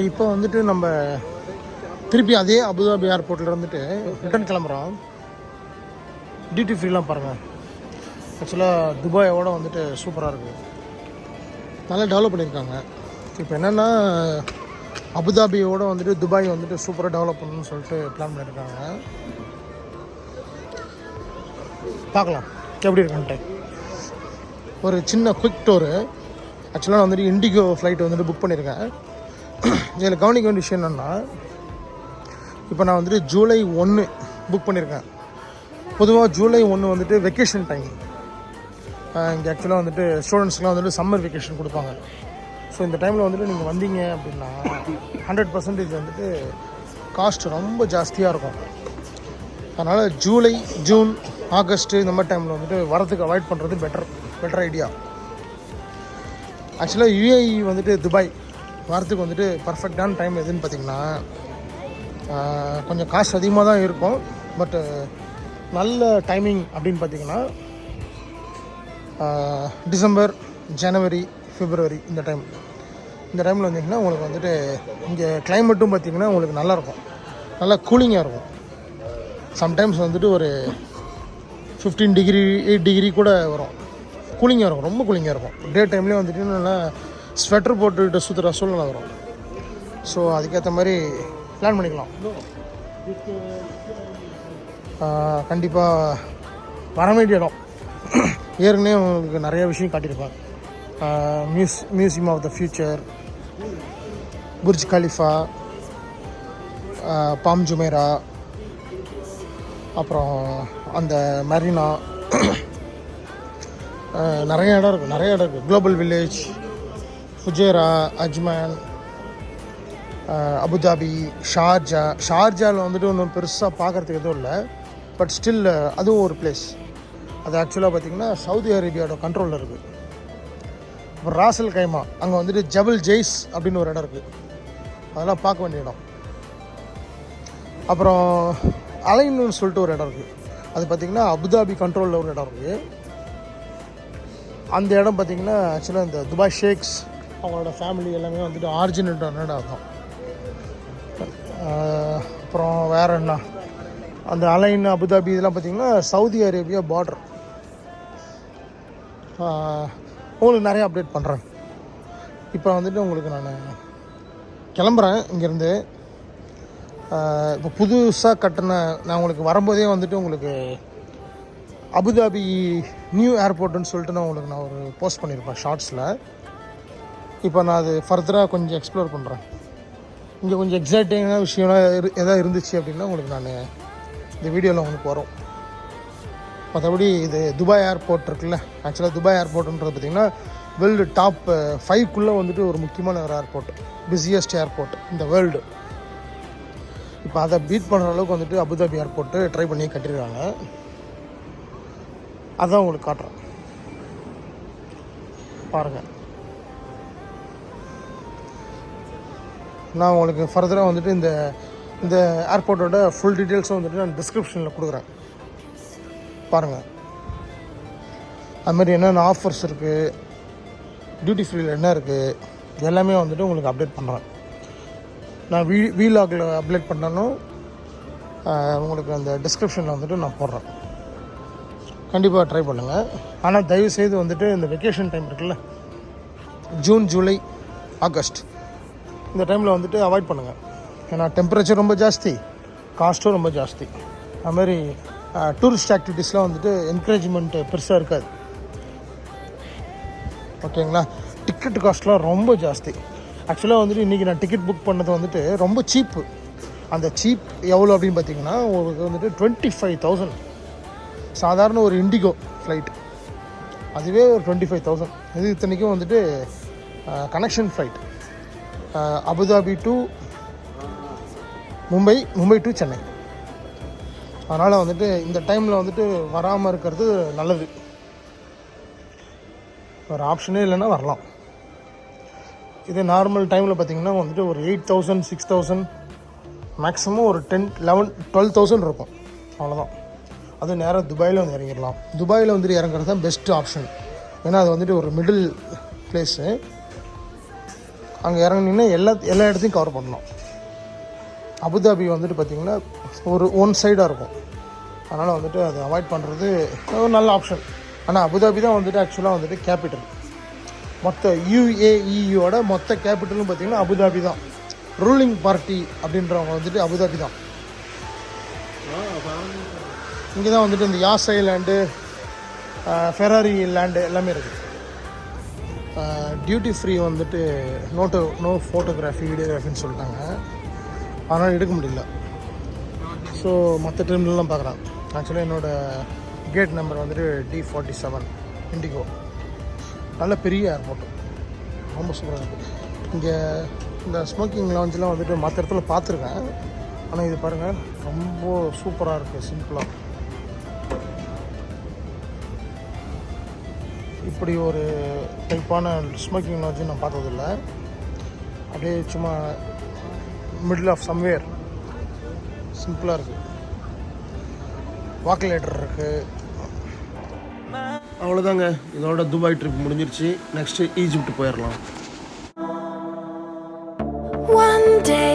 இப்போ வந்துட்டு நம்ம திருப்பி அதே அபுதாபி ஏர்போர்ட்டில் இருந்துட்டு ரிட்டர்ன் கிளம்புறோம். டியூட்டி ஃப்ரீலாம் பாருங்கள். ஆக்சுவலாக துபாயோட வந்துட்டு சூப்பராக இருக்குது, நல்லா டெவலப் பண்ணியிருக்காங்க. இப்போ என்னென்னா அபுதாபியோட வந்துட்டு துபாய் வந்துட்டு சூப்பராக டெவலப் பண்ணணும்னு சொல்லிட்டு பிளான் பண்ணியிருக்காங்க. பார்க்கலாம் எப்படி இருக்குன்ட்டு. ஒரு சின்ன குவிக் டூரு. ஆக்சுவலாக நான் வந்துட்டு இண்டிகோ ஃப்ளைட் வந்துட்டு புக் பண்ணியிருக்கேன். இதில் கவனிக்க வேண்டிய விஷயம் என்னென்னா, இப்போ நான் வந்துட்டு ஜூலை 1 புக் பண்ணியிருக்கேன். பொதுவாக ஜூலை 1 வந்துட்டு வெக்கேஷன் டைம். இங்கே ஆக்சுவலாக வந்துட்டு ஸ்டூடெண்ட்ஸ்க்குலாம் வந்துட்டு சம்மர் வெக்கேஷன் கொடுப்பாங்க. ஸோ இந்த டைமில் வந்துட்டு நீங்கள் வந்தீங்க அப்படின்னா 100% வந்துட்டு காஸ்ட் ரொம்ப ஜாஸ்தியாக இருக்கும். அதனால் ஜூலை, ஜூன், ஆகஸ்ட்டு இந்த மாதிரி டைமில் வந்துட்டு வரதுக்கு அவாய்ட் பண்ணுறது பெட்டர் ஐடியா. ஆக்சுவலாக யுஏஇ வந்துட்டு துபாய் வரத்துக்கு வந்துட்டு பர்ஃபெக்டான டைம் எதுன்னு பார்த்திங்கன்னா, கொஞ்சம் காசு அதிகமாக தான் இருக்கும். பட்டு நல்ல டைமிங் அப்படின்னு பார்த்திங்கன்னா டிசம்பர், ஜனவரி, பிப்ரவரி இந்த டைமில் வந்திங்கன்னா உங்களுக்கு வந்துட்டு இங்கே கிளைமேட்டும் பார்த்திங்கன்னா உங்களுக்கு நல்லாயிருக்கும், நல்லா கூலிங்காக இருக்கும். சம்டைம்ஸ் வந்துட்டு ஒரு 15 டிகிரி 8 டிகிரி கூட வரும். கூலிங்காக இருக்கும், ரொம்ப கூலிங்காக இருக்கும். டே டைம்லேயே வந்துட்டு நல்லா ஸ்வெட்டர் போட்டுக்கிட்டு சுற்றுற சூழ்நிலை வரும். ஸோ அதுக்கேற்ற மாதிரி பிளான் பண்ணிக்கலாம். கண்டிப்பாக வர வேண்டிய இடம். ஏற்கனவே உங்களுக்கு நிறைய விஷயம் காட்டியிருப்பேன். Museum of the future, Burj Khalifa, Palm Jumeirah, அப்புறம் அந்த மெரினா, நிறைய இடம் இருக்குது. Global village, Fujairah, Ajman, Abu Dhabi, ஷார்ஜாவில் வந்துட்டு ஒன்றும் பெருசாக பார்க்குறதுக்கு எதுவும் இல்லை. பட் ஸ்டில் அதுவும் ஒரு பிளேஸ். அது ஆக்சுவலாக பார்த்திங்கன்னா சவுதி அரேபியாவோட கண்ட்ரோலில் இருக்குது. அப்புறம் ராசல் கைமா, அங்கே வந்துட்டு ஜபல் ஜெய்ஸ் அப்படின்னு ஒரு இடம் இருக்குது, அதெல்லாம் பார்க்க வேண்டிய இடம். அப்புறம் அலைன்னு சொல்லிட்டு ஒரு இடம் இருக்குது. அது பார்த்திங்கன்னா அபுதாபி கண்ட்ரோலில் ஒரு இடம் இருக்குது. அந்த இடம் பார்த்திங்கன்னா ஆக்சுவலாக இந்த துபாய் ஷேக்ஸ் அவங்களோட ஃபேமிலி எல்லாமே வந்துட்டு ஆரிஜினேட்டான இடம் தான். அப்புறம் வேறு என்ன, அந்த அலைன், அபுதாபி இதெல்லாம் பார்த்திங்கன்னா சவுதி அரேபியா பார்டர். உங்களுக்கு நிறைய அப்டேட் பண்ணுறேன். இப்போ வந்துட்டு உங்களுக்கு நான் கிளம்புறேன் இங்கேருந்து. இப்போ புதுசாக கட்டின நான் உங்களுக்கு வரும்போதே வந்துட்டு உங்களுக்கு அபுதாபி நியூ ஏர்போர்ட்டுன்னு சொல்லிட்டு நான் ஒரு போஸ்ட் பண்ணியிருப்பேன் ஷார்ட்ஸில். இப்போ நான் அது ஃபர்தராக கொஞ்சம் எக்ஸ்ப்ளோர் பண்ணுறேன். இங்கே கொஞ்சம் எக்ஸைட்டிங்கான விஷயம்லாம் எதாவது இருந்துச்சு அப்படின்னா உங்களுக்கு நான் இந்த வீடியோவில் உங்களுக்கு வரும். மற்றபடி இது துபாய் ஏர்போர்ட் இருக்குல்ல, ஆக்சுவலாக துபாய் ஏர்போர்ட்டுன்றது பார்த்திங்கன்னா வேர்ல்டு டாப் 5க்குள்ளே வந்துட்டு ஒரு முக்கியமான ஒரு ஏர்போர்ட், பிஸியஸ்ட் ஏர்போர்ட் இந்த வேர்ல்டு. இப்போ அதை பீட் பண்ணுற அளவுக்கு வந்துட்டு அபுதாபி ஏர்போர்ட்டு ட்ரை பண்ணி கட்டியிருக்காங்க. அதான் உங்களுக்கு காட்டுறேன், பாருங்கள். நான் உங்களுக்கு ஃபர்தராக வந்துட்டு இந்த ஏர்போர்ட்டோட ஃபுல் டீட்டெயில்ஸும் வந்துட்டு நான் டிஸ்கிரிப்ஷனில் கொடுக்குறேன், பாருங்கள். அதுமாதிரி என்னென்ன ஆஃபர்ஸ் இருக்குது, டியூட்டி ஃப்ரீயில் என்ன இருக்குது, எல்லாமே வந்துட்டு உங்களுக்கு அப்டேட் பண்ணுறேன். நான் வீலாகில் அப்டேட் பண்ணாலும் உங்களுக்கு அந்த டிஸ்கிரிப்ஷனில் வந்துட்டு நான் போடுறேன். கண்டிப்பாக ட்ரை பண்ணுங்கள். ஆனால் தயவுசெய்து வந்துட்டு இந்த வெக்கேஷன் டைம் இருக்குல்ல, ஜூன், ஜூலை, ஆகஸ்ட் இந்த டைமில் வந்துட்டு அவாய்ட் பண்ணுங்கள். ஏன்னா டெம்பரேச்சர் ரொம்ப ஜாஸ்தி, காஸ்ட்டும் ரொம்ப ஜாஸ்தி. அதுமாதிரி டூரிஸ்ட் ஆக்டிவிட்டீஸ்லாம் வந்துட்டு என்கரேஜ்மெண்ட்டு பெருசாக இருக்காது, ஓகேங்களா. டிக்கெட் காஸ்ட்லாம் ரொம்ப ஜாஸ்தி. ஆக்சுவலாக வந்துட்டு இன்றைக்கி நான் டிக்கெட் புக் பண்ணது வந்துட்டு ரொம்ப சீப்பு. அந்த சீப் எவ்வளோ அப்படின்னு பார்த்தீங்கன்னா உங்களுக்கு வந்துட்டு 25,000. சாதாரண ஒரு இண்டிகோ ஃப்ளைட் அதுவே ஒரு 25,000. இது இத்தனைக்கும் வந்துட்டு connection flight, Abu Dhabi to Mumbai to Chennai. அதனால் வந்துட்டு இந்த டைமில் வந்துட்டு வராமல் இருக்கிறது நல்லது. ஒரு ஆப்ஷனே இல்லைன்னா வரலாம். இதே நார்மல் டைமில் பார்த்திங்கன்னா வந்துட்டு ஒரு 8,000 6,000 மேக்ஸிமம் ஒரு 10 11 12,000 இருக்கும், அவ்வளோதான். அது நேராக துபாயில் வந்து இறங்கிடலாம். துபாயில் வந்துட்டு இறங்குறது தான் பெஸ்ட்டு ஆப்ஷன். ஏன்னா அது வந்துட்டு ஒரு மிடில் பிளேஸு, அங்கே இறங்குனீங்கன்னா எல்லா இடத்தையும் கவர் பண்ணலாம். அபுதாபி வந்துட்டு பார்த்திங்கன்னா ஒன் சைடாக இருக்கும். அதனால் வந்துட்டு அதை அவாய்ட் பண்ணுறது ஒரு நல்ல ஆப்ஷன். ஆனால் அபுதாபி தான் வந்துட்டு ஆக்சுவலாக வந்துட்டு கேபிட்டல். மொத்த UAEயோட மொத்த கேபிட்டலும் பார்த்திங்கன்னா அபுதாபி தான். ரூலிங் பார்ட்டி அப்படின்றவங்க வந்துட்டு அபுதாபி தான். இங்கே தான் வந்துட்டு இந்த யாஸ் ஐலாண்டு, ஃபெராரி லேண்டு எல்லாமே இருக்குது. டியூட்டி ஃப்ரீ வந்துட்டு நோ ஃபோட்டோகிராஃபி வீடியோகிராஃபின்னு சொல்லிட்டாங்க. அதனால் எடுக்க முடியல. ஸோ மற்ற டெர்மினல்லாம் பார்க்குறேன். ஆக்சுவலாக என்னோடய கேட் நம்பர் வந்துட்டு D47 இண்டிகோ. நல்ல பெரிய ஏர்போர்ட்டு, ரொம்ப சூப்பராக இருக்குது. இங்கே இந்த ஸ்மோக்கிங் லான்ச்லாம் வந்துட்டு மற்ற இடத்துல பார்த்துருக்கேன். ஆனால் இது பாருங்கள், ரொம்ப சூப்பராக இருக்குது. சிம்பிளாக இப்படி ஒரு டைப்பான ஸ்மோக்கிங் லான்ச்சு நான் பார்த்ததில்ல. அப்படியே சும்மா மிடில் ஆஃப் சம்வேர் சிம்பிளாக இருக்குது. வாக்குலேட்டர் இருக்குது. அவ்வளோதாங்க, இதோட துபாய் ட்ரிப் முடிஞ்சிருச்சு. நெக்ஸ்ட்டு ஈஜிப்ட் போயிடலாம். One day